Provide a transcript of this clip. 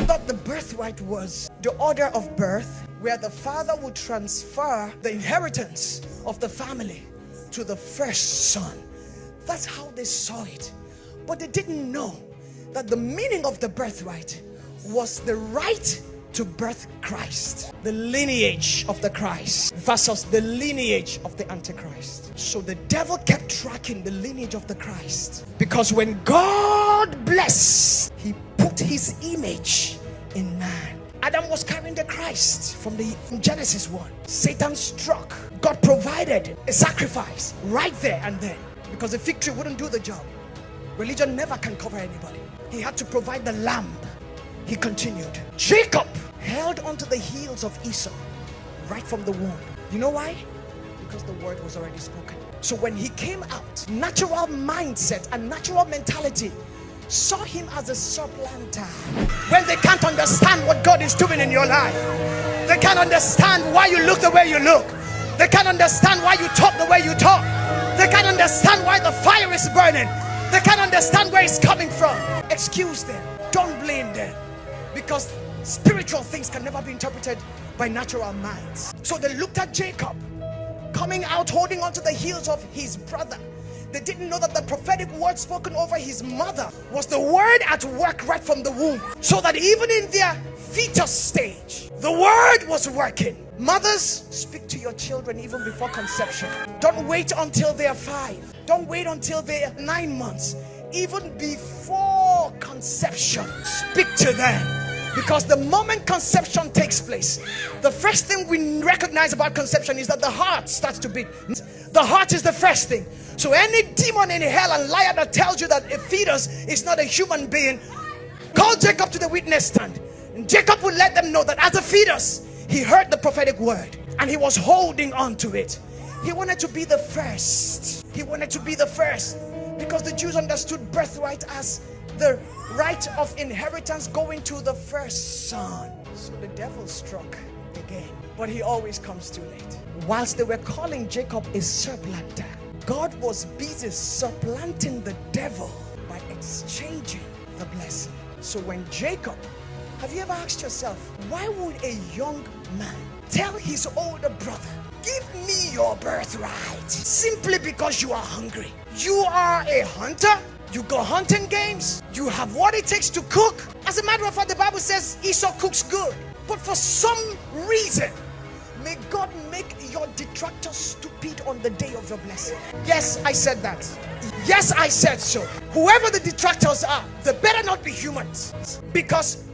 thought the birthright was the order of birth, where the father would transfer the inheritance of the family to the first son. That's how they saw it. But they didn't know that the meaning of the birthright was the right to birth Christ, the lineage of the Christ versus the lineage of the Antichrist. So the devil kept tracking the lineage of the Christ, because when God blessed, he put his image in man. Adam was carrying the Christ from Genesis 1. Satan struck. God provided a sacrifice right there and then, because the fig tree wouldn't do the job. Religion never can cover anybody. He had to provide the lamb. He continued. Jacob held onto the heels of Esau right from the womb. You know why? Because the word was already spoken. So when he came out, natural mindset and natural mentality saw him as a supplanter. When they can't understand what God is doing in your life, they can't understand why you look the way you look, they can't understand why you talk the way you talk, they can't understand why the fire is burning, they can't understand where it's coming from. Excuse them, don't blame them, because spiritual things can never be interpreted by natural minds. So they looked at Jacob coming out holding onto the heels of his brother. They didn't know that the prophetic word spoken over his mother was the word at work right from the womb, so that even in their fetus stage, the word was working. Mothers, speak to your children even before conception. Don't wait until they are 5. Don't wait until they are 9 months. Even before conception, speak to them. Because the moment conception takes place, the first thing we recognize about conception is that the heart starts to beat. The heart is the first thing. So any demon in hell and liar that tells you that a fetus is not a human being, call Jacob to the witness stand. And Jacob would let them know that as a fetus, he heard the prophetic word and he was holding on to it. He wanted to be the first. He wanted to be the first, because the Jews understood birthright as the right of inheritance going to the first son. So the devil struck again, but he always comes too late. Whilst they were calling Jacob a supplanter, God was busy supplanting the devil by exchanging the blessing. So when Jacob, have you ever asked yourself, why would a young man tell his older brother, give me your birthright, simply because you are hungry? You are a hunter. You go hunting games. You have what it takes to cook. As a matter of fact, the Bible says Esau cooks good. But for some reason, may God make your detractors stupid on the day of your blessing. Yes, I said that. Yes, I said so. Whoever the detractors are, they better not be humans. Because